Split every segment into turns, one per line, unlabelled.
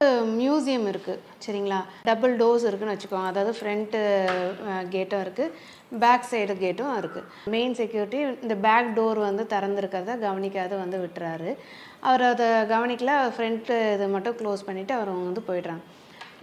Museum இருக்குது சரிங்களா. Double doors இருக்குதுன்னு வச்சுக்கோங்க. அதாவது ஃப்ரண்ட்டு கேட்டும் இருக்குது, பேக் சைடு கேட்டும் இருக்குது. மெயின் செக்யூரிட்டி இந்த பேக் டோர் வந்து திறந்துருக்கிறத கவனிக்காத வந்து விட்டுறாரு. அவர் அதை கவனிக்கல. ஃப்ரண்ட்டு இது மட்டும் க்ளோஸ் பண்ணிவிட்டு அவர் வந்து போயிடுறாங்க.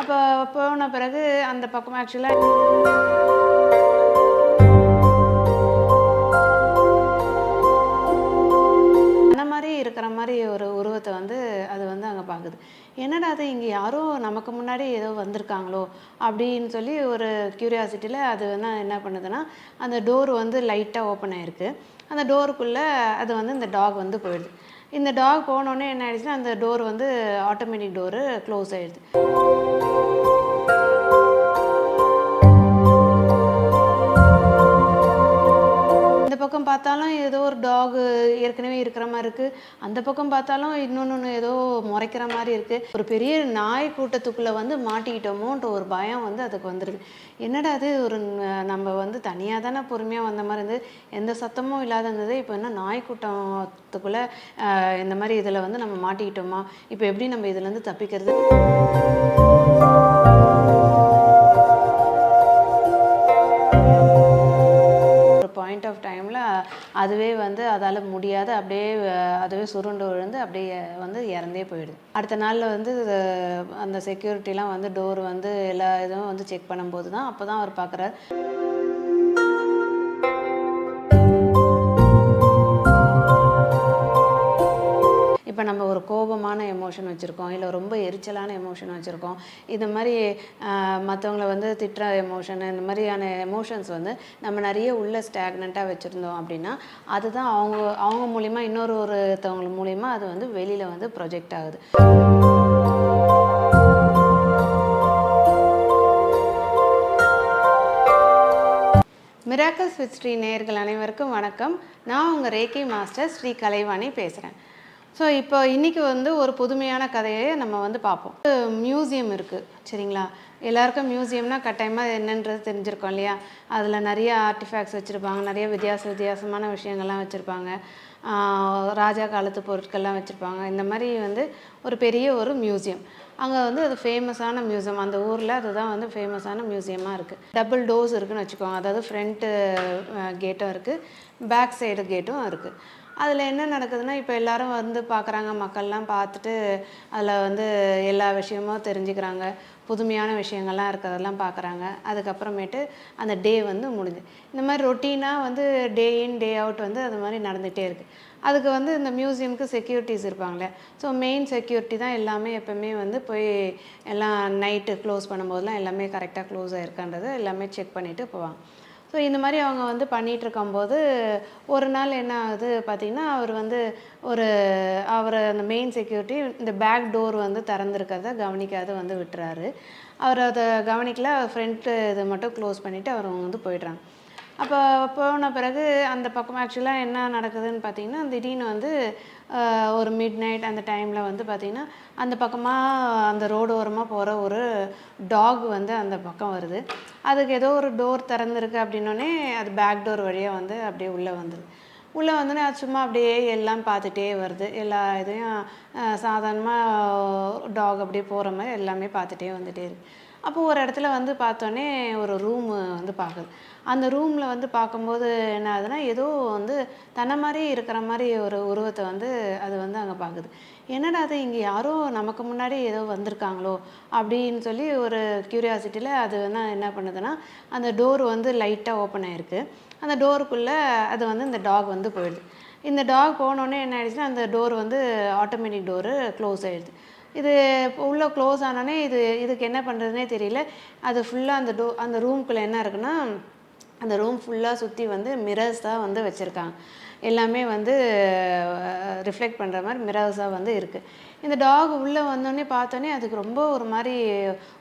அப்போ போன பிறகு அந்த பக்கம் ஆக்சுவலாக அந்த மாதிரி இருக்கிற மாதிரி ஒரு உருவத்தை வந்து அது வந்து அங்கே பார்க்குது. என்னடா அது இங்கே யாரோ நமக்கு முன்னாடி ஏதோ வந்திருக்காங்களோ அப்படின்னு சொல்லி ஒரு க்யூரியாசிட்டியில் அது வந்து என்ன பண்ணுதுன்னா, அந்த டோர் வந்து லைட்டாக ஓப்பன் ஆகிருக்கு. அந்த டோருக்குள்ளே அது வந்து இந்த டாக் வந்து போயிடுது. இந்த டாக் போனோடனே என்ன ஆயிடுச்சுன்னா, அந்த டோர் வந்து ஆட்டோமேட்டிக் டோரு க்ளோஸ் ஆகிடுது. இந்த பக்கம் பார்த்தாலும் ஏதோ ஒரு டாகு ஏற்கனவே இருக்கிற மாதிரி இருக்குது. அந்த பக்கம் பார்த்தாலும் இன்னொன்று ஏதோ முறைக்கிற மாதிரி இருக்குது. ஒரு பெரிய நாய் கூட்டத்துக்குள்ளே வந்து மாட்டிக்கிட்டோமோன்ற ஒரு பயம் வந்து அதுக்கு வந்துடுது. என்னடா அது ஒரு நம்ம வந்து தனியாக தானே பொறுமையாக வந்த மாதிரி இருந்தது, எந்த சத்தமும் இல்லாத இருந்தது. இப்போ என்ன நாய் கூட்டத்துக்குள்ளே இந்த மாதிரி இதில் வந்து நம்ம மாட்டிக்கிட்டோமா, இப்போ எப்படி நம்ம இதுலேருந்து தப்பிக்கிறது? பாயிண்ட் ஆஃப் டைமில் அதுவே வந்து அதால் முடியாது, அப்படியே அதுவே சுருண்டு விழுந்து அப்படியே வந்து இறந்தே போயிடுது. அடுத்த நாளில் வந்து அந்த செக்யூரிட்டிலாம் வந்து டோர் வந்து எல்லா இதுவும் வந்து செக் பண்ணும்போது தான் அப்போ தான் அவர் பார்க்குறாரு. இப்போ நம்ம ஒரு கோபமான எமோஷன் வச்சுருக்கோம், இல்லை ரொம்ப எரிச்சலான எமோஷன் வச்சுருக்கோம், இது மாதிரி மற்றவங்கள வந்து திட்டுற எமோஷனு, இந்த மாதிரியான எமோஷன்ஸ் வந்து நம்ம நிறைய உள்ள ஸ்டாக்னண்ட்டாக வச்சுருந்தோம் அப்படின்னா, அதுதான் அவங்க மூலிமா ஒருத்தவங்க மூலிமா அது வந்து வெளியில் வந்து ப்ரொஜெக்ட் ஆகுது. மிராக்கிள்ஸ் வித் ஸ்ரீ நேயர்கள் அனைவருக்கும் வணக்கம். நான் உங்கள் ரேக்கி மாஸ்டர் ஸ்ரீ கலைவாணி பேசுகிறேன். ஸோ இப்போ இன்றைக்கி வந்து ஒரு புதுமையான கதையை நம்ம வந்து பார்ப்போம். மியூசியம் இருக்குது சரிங்களா. எல்லாருக்கும் மியூசியம்னா கட்டாயமாக என்னன்றது தெரிஞ்சிருக்கோம் இல்லையா. அதில் நிறைய ஆர்டிஃபேக்ட்ஸ் வச்சுருப்பாங்க, நிறைய வித்தியாசமான விஷயங்கள்லாம் வச்சுருப்பாங்க, ராஜா காலத்து பொருட்கள்லாம் வச்சுருப்பாங்க. இந்த மாதிரி வந்து ஒரு பெரிய ஒரு மியூசியம் அங்கே வந்து அது ஃபேமஸான மியூசியம், அந்த ஊரில் அதுதான் வந்து ஃபேமஸான மியூசியமாக இருக்குது. டபுள் டோர்ஸ் இருக்குதுன்னு வச்சுக்கோங்க. அதாவது ஃப்ரண்ட்டு கேட்டும் இருக்குது, பேக் சைடு கேட்டும் இருக்குது. அதில் என்ன நடக்குதுன்னா, இப்போ எல்லோரும் வந்து பார்க்குறாங்க, மக்கள்லாம் பார்த்துட்டு அதில் வந்து எல்லா விஷயமும் தெரிஞ்சுக்கிறாங்க, புதுமையான விஷயங்கள்லாம் இருக்கிறதெல்லாம் பார்க்குறாங்க. அதுக்கப்புறமேட்டு அந்த டே வந்து முடிஞ்சு இந்த மாதிரி ரொட்டீனாக வந்து டே இன் டே அவுட் வந்து அது மாதிரி நடந்துகிட்டே இருக்குது. அதுக்கு வந்து இந்த மியூசியமுக்கு செக்யூரிட்டிஸ் இருப்பாங்களே, ஸோ மெயின் செக்யூரிட்டி தான் எல்லாமே எப்போவுமே வந்து போய் எல்லாம் நைட்டு க்ளோஸ் பண்ணும்போதெல்லாம் எல்லாமே கரெக்டாக க்ளோஸ் ஆகிருக்கான்றது எல்லாமே செக் பண்ணிவிட்டு போவாங்க. ஸோ இந்த மாதிரி அவங்க வந்து பண்ணிகிட்ருக்கும்போது ஒரு நாள் என்ன ஆகுது பார்த்திங்கன்னா, அவர் அந்த மெயின் செக்யூரிட்டி இந்த பேக் டோர் வந்து திறந்துருக்கிறத கவனிக்காத வந்து விட்டுறாரு. அவர் அதை கவனிக்கல. ஃப்ரண்ட்டு இது மட்டும் க்ளோஸ் பண்ணிவிட்டு அவர் வந்து போயிடுறாங்க. அப்போ போன பிறகு அந்த பக்கம் ஆக்சுவலாக என்ன நடக்குதுன்னு பார்த்திங்கன்னா, திடீர்னு வந்து ஒரு மிட் நைட் அந்த டைமில் வந்து பார்த்திங்கன்னா, அந்த பக்கமாக அந்த ரோடு ஓரமாக போகிற ஒரு டாக் வந்து அந்த பக்கம் வருது. அதுக்கு ஏதோ ஒரு டோர் திறந்துருக்கு அப்படின்னோடனே அது பேக் டோர் வழியாக வந்து அப்படியே உள்ளே வந்துடுது. உள்ளே வந்தோடனே அது சும்மா அப்படியே எல்லாம் பார்த்துட்டே வருது. எல்லா இதையும் சாதாரணமாக டாக் அப்படியே போகிற மாதிரி எல்லாமே பார்த்துட்டே வந்துகிட்டே இருக்குது. அப்போது ஒரு இடத்துல வந்து பார்த்தோன்னே ஒரு ரூமு வந்து பார்க்குது. அந்த ரூமில் வந்து பார்க்கும்போது என்ன ஆகுதுன்னா, ஏதோ வந்து தன்னை மாதிரி இருக்கிற மாதிரி ஒரு உருவத்தை வந்து அது வந்து அங்கே பார்க்குது. என்னடா அது இங்கே யாரோ நமக்கு முன்னாடி ஏதோ வந்திருக்காங்களோ அப்படின்னு சொல்லி ஒரு க்யூரியாசிட்டியில் அது வந்து என்ன பண்ணுதுன்னா, அந்த டோர் வந்து லைட்டாக ஓப்பன் ஆகிருக்கு. அந்த டோருக்குள்ளே அது வந்து இந்த டாக் வந்து போயிடுது. இந்த டாக் போனோடனே என்ன ஆயிடுச்சுன்னா, அந்த டோர் வந்து ஆட்டோமேட்டிக் டோரு க்ளோஸ் ஆகிடுது. இது உள்ளே க்ளோஸ் ஆனோடனே இதுக்கு என்ன பண்ணுறதுனே தெரியல. அது ஃபுல்லாக அந்த ரூம்குள்ளே என்ன இருக்குன்னா, அந்த ரூம் ஃபுல்லாக சுற்றி வந்து மிரர்ஸ் தான் வந்து வச்சுருக்காங்க. எல்லாமே வந்து ரிஃப்ளெக்ட் பண்ணுற மாதிரி மிரர்ஸாக வந்து இருக்குது. இந்த டாக் உள்ளே வந்தோடனே பார்த்தோன்னே அதுக்கு ரொம்ப ஒரு மாதிரி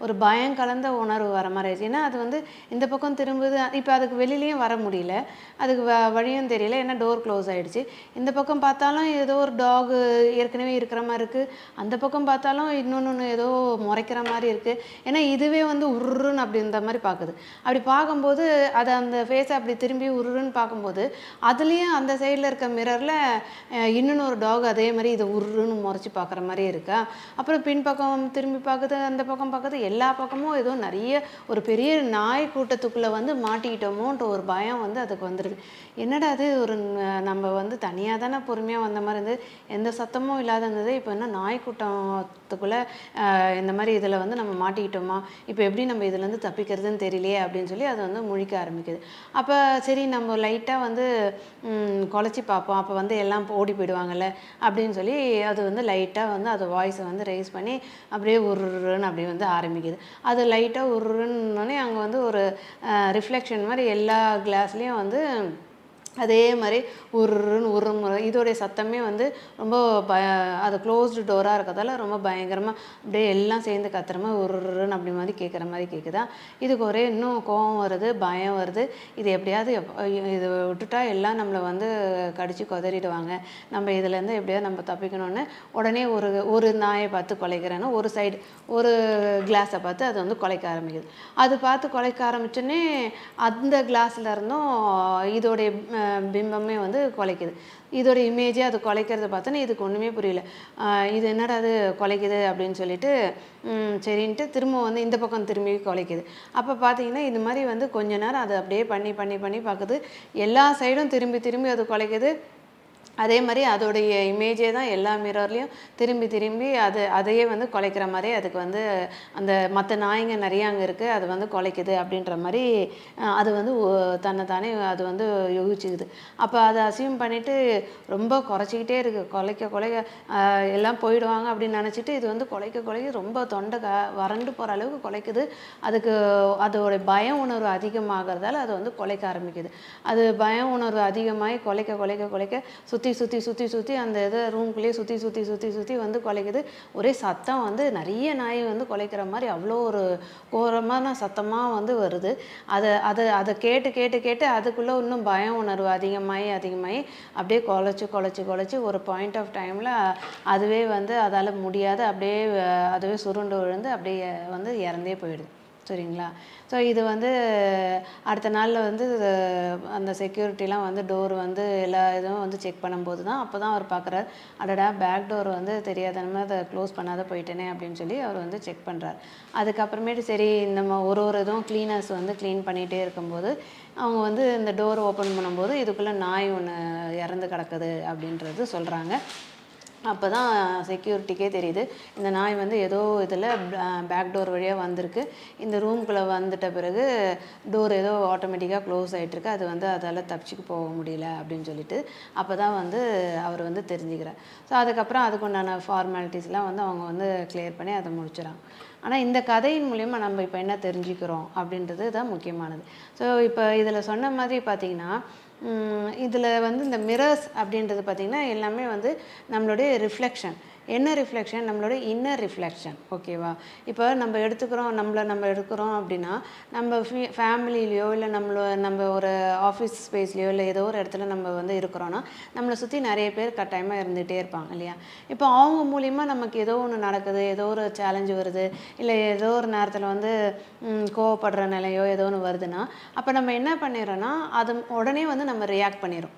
ஒரு பயம் கலந்த உணர்வு வர மாதிரி ஆயிடுச்சு. ஏன்னா அது வந்து இந்த பக்கம் திரும்புது. இப்போ அதுக்கு வெளியிலையும் வர முடியல, அதுக்கு வழியும் தெரியல, ஏன்னா டோர் க்ளோஸ் ஆகிடுச்சு. இந்த பக்கம் பார்த்தாலும் ஏதோ ஒரு டாக் ஏற்கனவே இருக்கிற மாதிரி இருக்குது, அந்த பக்கம் பார்த்தாலும் இன்னொன்று ஏதோ முறைக்கிற மாதிரி இருக்குது. ஏன்னா இதுவே வந்து உருன்னு அப்படி இந்த மாதிரி பார்க்குது. அப்படி பார்க்கும்போது அது அந்த ஃபேஸை அப்படி திரும்பி உருன்னு பார்க்கும்போது அதுலேயும் அந்த சைடில் இருக்க மிரரில் இன்னொன்று ஒரு டாக் அதே மாதிரி இதை உருன்னு முறைச்சி பார்க்குற மாதிரி இருக்கா. அப்புறம் பின்பக்கம் திரும்பி பார்க்குது, அந்த பக்கம் பார்க்குது, எல்லா பக்கமும் ஏதோ நிறைய ஒரு பெரிய நாய் கூட்டத்துக்குள்ளே வந்து மாட்டிக்கிட்டோமோன்ற ஒரு பயம் வந்து அதுக்கு வந்துடுது. என்னடா அது ஒரு நம்ம வந்து தனியாக தானே பொறுமையாக வந்த மாதிரி இருந்தது, எந்த சத்தமும் இல்லாத இருந்தது, இப்போ என்ன நாய் கூட்டத்துக்குள்ளே இந்த மாதிரி இதில் வந்து நம்ம மாட்டிக்கிட்டோமா, இப்போ எப்படி நம்ம இதுலேருந்து தப்பிக்கிறதுன்னு தெரியலையே அப்படின்னு சொல்லி அதை வந்து முழிக்க ஆரம்பிக்குது. அப்போ சரி நம்ம லைட்டாக வந்து குலைச்சி பார்ப்போம், அப்போ வந்து எல்லாம் ஓடி போயிடுவாங்கல்ல அப்படின்னு சொல்லி அது வந்து லைட்டாக வந்து அது வாய்ஸை வந்து ரைஸ் பண்ணி அப்படியே உருன்னு அப்படி வந்து ஆரம்பிக்குது. அது லைட்டாக உருன்னோடனே அங்கே வந்து ஒரு ரிஃப்ளெக்ஷன் மாதிரி எல்லா கிளாஸ்லேயும் வந்து அதே மாதிரி உருன்னு இதோடைய சத்தமே வந்து ரொம்ப அது க்ளோஸ்டு டோராக இருக்கிறதால ரொம்ப பயங்கரமாக அப்படியே எல்லாம் சேர்ந்து கத்துற மாதிரி உருன்னு அப்படி மாதிரி கேட்குற மாதிரி கேட்குதா. இதுக்கு ஒரே இன்னும் கோபம் வருது, பயம் வருது. இது எப்படியாவது இது விட்டுட்டா எல்லாம் நம்மளை வந்து கடிச்சு கொதறிடுவாங்க, நம்ம இதுலேருந்து எப்படியாவது நம்ம தப்பிக்கணும்னு உடனே ஒரு நாயை பார்த்து குலைக்கிறேன்னா ஒரு சைடு ஒரு கிளாஸை பார்த்து அது வந்து குலைக்க ஆரம்பிக்குது. அது பார்த்து குலைக்க ஆரம்பிச்சோன்னே அந்த கிளாஸில் இருந்தும் இதோடைய பிம்பமே வந்து குலைக்குது. இதோட இமேஜே அது குலைக்கிறத பார்த்தோன்னா இதுக்கு ஒன்றுமே புரியல. இது என்னடா அது குலைக்குது அப்படின்னு சொல்லிட்டு சரின்ட்டு திரும்ப வந்து இந்த பக்கம் திரும்பி குலைக்குது. அப்போ பார்த்தீங்கன்னா இது மாதிரி வந்து கொஞ்ச நேரம் அது அப்படியே பண்ணி பண்ணி பண்ணி பார்க்குது. எல்லா சைடும் திரும்பி திரும்பி அது குலைக்குது. அதே மாதிரி அதோடைய இமேஜே தான் எல்லா மிரர்லேயும் திரும்பி திரும்பி அதையே வந்து குலைக்கிற மாதிரி அதுக்கு வந்து அந்த மற்ற நாய்ங்க நிறையா அங்கே இருக்குது, அது வந்து குலைக்குது அப்படின்ற மாதிரி அது வந்து தன்னைத்தானே அது வந்து யோசிச்சுக்குது. அப்போ அதை அசியூம் பண்ணிவிட்டு ரொம்ப குறைச்சிக்கிட்டே இருக்குது. குலைக்க எல்லாம் போயிடுவாங்க அப்படின்னு நினச்சிட்டு இது வந்து குலைக்க ரொம்ப தொண்டை வறண்டு போகிற அளவுக்கு குலைக்குது. அதுக்கு அதோட பய உணர்வு அதிகமாகிறதால அது வந்து குலைக்க ஆரம்பிக்குது. அது பய உணர்வு அதிகமாகி குலைக்க சுற்றி அந்த இதை ரூம்குள்ளேயே சுற்றி வந்து குலைக்குது. ஒரே சத்தம் வந்து நிறைய நாய் வந்து குலைக்கிற மாதிரி அவ்வளோ ஒரு கோரமான சத்தமாக வந்து வருது. அதை கேட்டு அதுக்குள்ளே இன்னும் பய உணர்வு அதிகமாகி அப்படியே குலைச்சி ஒரு பாயிண்ட் ஆஃப் டைமில் அதுவே வந்து அதால் முடியாது, அப்படியே அதுவே சுருண்டு விழுந்து அப்படியே வந்து இறந்தே போயிடுது. சரிங்களா. ஸோ இது வந்து அடுத்த நாளில் வந்து அந்த செக்யூரிட்டிலாம் வந்து டோர் வந்து எல்லா இதுவும் வந்து செக் பண்ணும்போது தான் அப்போ தான் அவர் பார்க்குறாரு, அடடா பேக் டோர் வந்து தெரியாதனமே அதை க்ளோஸ் பண்ணாத போயிட்டேனே அப்படின்னு சொல்லி அவர் வந்து செக் பண்ணுறாரு. அதுக்கப்புறமேட்டு சரி நம்ம ஒரு இதுவும் க்ளீனர்ஸ் வந்து க்ளீன் பண்ணிகிட்டே இருக்கும்போது அவங்க வந்து இந்த டோர் ஓப்பன் பண்ணும்போது இதுக்குள்ளே நாய் ஒன்று இறந்து கிடக்குது அப்படின்றது சொல்கிறாங்க. அப்போ தான் செக்யூரிட்டிக்கே தெரியுது இந்த நாய் வந்து ஏதோ இதில் பேக் டோர் வழியாக வந்திருக்கு, இந்த ரூம்குள்ளே வந்துட்ட பிறகு டோர் ஏதோ ஆட்டோமேட்டிக்காக க்ளோஸ் ஆகிட்டுருக்கு, அது வந்து அதால் தப்பிச்சுக்கு போக முடியல அப்படின்னு சொல்லிட்டு அப்போ தான் வந்து அவர் வந்து தெரிஞ்சுக்கிறார். ஸோ அதுக்கப்புறம் அதுக்குண்டான ஃபார்மாலிட்டிஸ்லாம் வந்து அவங்க வந்து கிளியர் பண்ணி அதை முடிச்சிடறாங்க. ஆனால் இந்த கதையின் மூலயமா நம்ம இப்போ என்ன தெரிஞ்சுக்கிறோம் அப்படின்றது தான் முக்கியமானது. ஸோ இப்போ இதில் சொன்ன மாதிரி பார்த்திங்கன்னா இதில் வந்து இந்த மிரர்ஸ் அப்படின்றது பார்த்திங்கன்னா எல்லாமே வந்து நம்மளுடைய ரிஃப்ளெக்ஷன். என்ன ரிஃப்ளெக்ஷன்? நம்மளோட இன்னர் ரிஃப்ளெக்ஷன். ஓகேவா. இப்போ நம்ம எடுக்கிறோம் அப்படின்னா நம்ம ஃபேமிலிலேயோ இல்லை நம்ம ஒரு ஆஃபீஸ் ஸ்பேஸ்லேயோ இல்லை ஏதோ ஒரு இடத்துல நம்ம வந்து இருக்கிறோன்னா நம்மளை சுற்றி நிறைய பேர் கட்டாயமாக இருந்துகிட்டே இருப்பாங்க இல்லையா. இப்போ அவங்க மூலிமா நமக்கு ஏதோ ஒன்று நடக்குது, ஏதோ ஒரு சேலஞ்சு வருது, இல்லை ஏதோ ஒரு நேரத்தில் வந்து கோவப்படுற நிலையோ ஏதோ ஒன்று வருதுன்னா அப்போ நம்ம என்ன பண்ணிடுறோன்னா அது உடனே வந்து நம்ம ரியாக்ட் பண்ணிடுறோம்.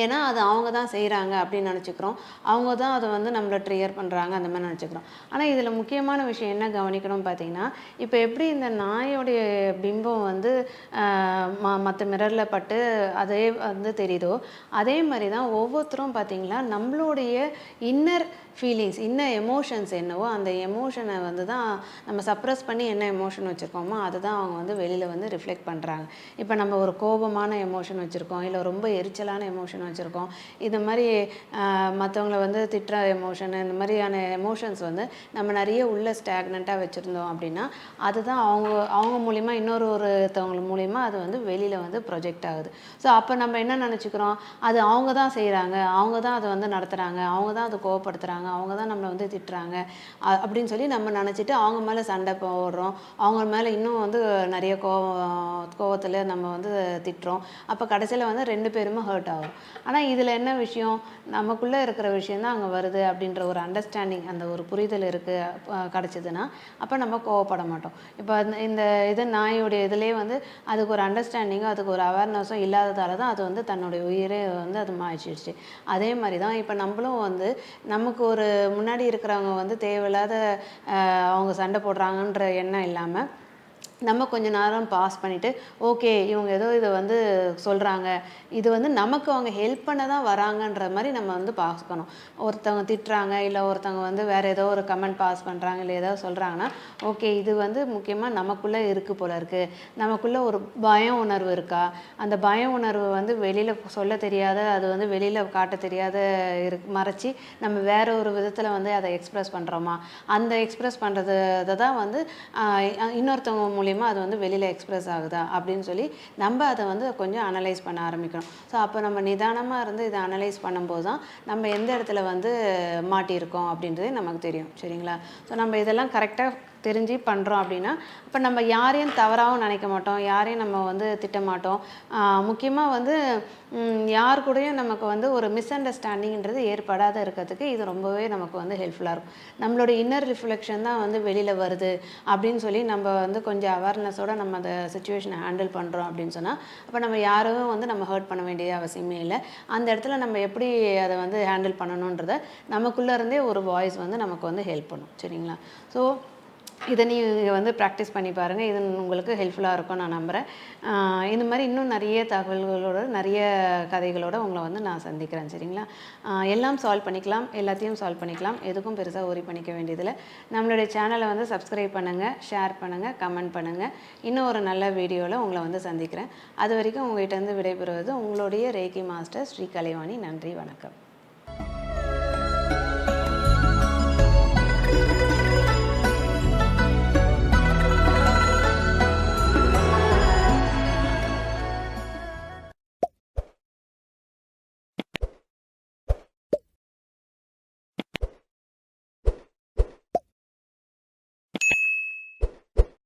ஏன்னா அது அவங்க தான் செய்கிறாங்க அப்படின்னு நினச்சிக்கிறோம், அவங்க தான் அதை வந்து நம்மளை ட்ரிகர் பண்ணுறாங்க அந்த மாதிரி நினச்சிக்கிறோம். ஆனால் இதில் முக்கியமான விஷயம் என்ன கவனிக்கணும்னு பார்த்தீங்கன்னா இப்போ எப்படி இந்த நாயோடைய பிம்பம் வந்து மற்ற மிரரில் பட்டு அதே வந்து தெரியுதோ அதே மாதிரி தான் ஒவ்வொருத்தரும் பார்த்திங்களா நம்மளுடைய இன்னர் ஃபீலிங்ஸ், இன்னர் எமோஷன்ஸ் என்னவோ அந்த எமோஷனை வந்து தான் நம்ம சப்ரஸ் பண்ணி என்ன எமோஷன் வச்சுருக்கோமோ அதை தான் அவங்க வந்து வெளியில் வந்து ரிஃப்ளெக்ட் பண்ணுறாங்க. இப்போ நம்ம ஒரு கோபமான எமோஷன் வச்சுருக்கோம், இல்லை ரொம்ப எரிச்சலான எமோஷன் வச்சுருக்கோம், இந்த மாதிரி மற்றவங்கள வந்து திட்டுற எமோஷன், இந்த மாதிரியான எமோஷன்ஸ் வந்து நம்ம நிறைய உள்ள ஸ்டாக்னண்ட்டாக வச்சுருந்தோம் அப்படின்னா அதுதான் அவங்க மூலிமா ஒருத்தவங்க மூலிமா அது வந்து வெளியில் வந்து ப்ரொஜெக்ட் ஆகுது. ஸோ அப்போ நம்ம என்ன நினச்சிக்கிறோம், அது அவங்க தான் செய்கிறாங்க, அவங்க தான் அதை வந்து நடத்துகிறாங்க, அவங்க தான் அதை கோவப்படுத்துகிறாங்க, அவங்க தான் நம்மளை வந்து திட்டுறாங்க அப்படின்னு சொல்லி நம்ம நினச்சிட்டு அவங்க மேலே சண்டை போடுறோம், அவங்க மேலே இன்னும் வந்து நிறைய கோவத்தில் நம்ம வந்து திட்டுறோம். அப்போ கடைசியில் வந்து 2 பேருமே ஹர்ட் ஆகும். ஆனால் இதில் என்ன விஷயம், நமக்குள்ளே இருக்கிற விஷயந்தான் அங்கே வருது அப்படின்ற ஒரு அண்டர்ஸ்டாண்டிங், அந்த ஒரு புரிதல் கிடச்சிதுன்னா அப்போ நம்ம கோவப்பட மாட்டோம். இப்போ இந்த நாயோடைய இதுலேயே வந்து அதுக்கு ஒரு அண்டர்ஸ்டாண்டிங்கும் அதுக்கு ஒரு அவேர்னஸும் இல்லாததால தான் அது வந்து தன்னுடைய உயிரே வந்து அது மாய்ச்சிடுச்சு. அதே மாதிரி தான் இப்போ நம்மளும் வந்து நமக்கு ஒரு முன்னாடி இருக்கிறவங்க வந்து தேவையில்லாத அவங்க சண்டை போடுறாங்கன்ற எண்ணம் இல்லாமல் நம்ம கொஞ்ச நேரம் பாஸ் பண்ணிவிட்டு ஓகே இவங்க ஏதோ இதை வந்து சொல்கிறாங்க, இது வந்து நமக்கு அவங்க ஹெல்ப் பண்ண தான் வராங்கன்ற மாதிரி நம்ம வந்து பார்க்கணும். ஒருத்தவங்க திட்டுறாங்க இல்லை ஒருத்தவங்க வந்து வேறு ஏதோ ஒரு கமெண்ட் பாஸ் பண்ணுறாங்க இல்லை ஏதோ சொல்கிறாங்கன்னா ஓகே இது வந்து முக்கியமாக நமக்குள்ளே இருக்குது போல இருக்குது, நமக்குள்ளே ஒரு பய உணர்வு இருக்கா, அந்த பய உணர்வு வந்து வெளியில் சொல்ல தெரியாத, அது வந்து வெளியில் காட்ட தெரியாத மறைச்சி நம்ம வேற ஒரு விதத்தில் வந்து அதை எக்ஸ்ப்ரெஸ் பண்ணுறோமா, அந்த எக்ஸ்ப்ரெஸ் பண்ணுறது தான் வந்து இன்னொருத்தவங்க மூலியமாக அது வந்து வெளியில் எக்ஸ்ப்ரெஸ் ஆகுதா அப்படின்னு சொல்லி நம்ம அதை வந்து கொஞ்சம் அனலைஸ் பண்ண ஆரம்பிக்கணும். ஸோ அப்போ நம்ம நிதானமாக இருந்து இதை அனலைஸ் பண்ணும்போது தான் நம்ம எந்த இடத்துல வந்து மாட்டியிருக்கோம் அப்படின்றதே நமக்கு தெரியும். சரிங்களா? ஸோ நம்ம இதெல்லாம் கரெக்டாக தெரிஞ்சு பண்ணுறோம் அப்படின்னா இப்போ நம்ம யாரையும் தவறாகவும் நினைக்க மாட்டோம், யாரையும் நம்ம வந்து திட்டமாட்டோம். முக்கியமாக வந்து யார் கூடயும் நமக்கு வந்து ஒரு மிஸ் அண்டர்ஸ்டாண்டிங்கிறது ஏற்படாத இருக்கிறதுக்கு இது ரொம்பவே நமக்கு வந்து ஹெல்ப்ஃபுல்லாக இருக்கும். நம்மளோட இன்னர் ரிஃப்ளெக்ஷன் தான் வந்து வெளியில் வருது அப்படின்னு சொல்லி நம்ம வந்து கொஞ்சம் அவேர்னஸோடு நம்ம அந்த சுச்சுவேஷனை ஹேண்டில் பண்ணுறோம் அப்படின்னு சொன்னால் அப்போ நம்ம யாரும் வந்து நம்ம ஹர்ட் பண்ண வேண்டிய அவசியமே இல்லை. அந்த இடத்துல நம்ம எப்படி அதை வந்து ஹேண்டில் பண்ணணுன்றதை நமக்குள்ளே இருந்தே ஒரு வாய்ஸ் வந்து நமக்கு வந்து ஹெல்ப் பண்ணும். சரிங்களா? ஸோ இதை நீங்கள் வந்து ப்ராக்டிஸ் பண்ணி பாருங்கள். இது உங்களுக்கு ஹெல்ப்ஃபுல்லாக இருக்கும் நான் நம்புகிறேன். இந்த மாதிரி இன்னும் நிறைய தகவல்களோட நிறைய கதைகளோடு உங்களை வந்து நான் சந்திக்கிறேன். சரிங்களா? எல்லாம் சால்வ் பண்ணிக்கலாம், எல்லாத்தையும் சால்வ் பண்ணிக்கலாம், எதுக்கும் பெருசாக ஒரி பண்ணிக்க வேண்டியதில்லை. நம்மளுடைய சேனலை வந்து சப்ஸ்கிரைப் பண்ணுங்கள், ஷேர் பண்ணுங்கள், கமெண்ட் பண்ணுங்கள். இன்னும் ஒரு நல்ல வீடியோவில் உங்களை வந்து சந்திக்கிறேன். அது வரைக்கும் உங்கள்கிட்ட இருந்து விடைபெறுவது உங்களுடைய ரேக்கி மாஸ்டர் ஸ்ரீ கலைவாணி. நன்றி, வணக்கம்.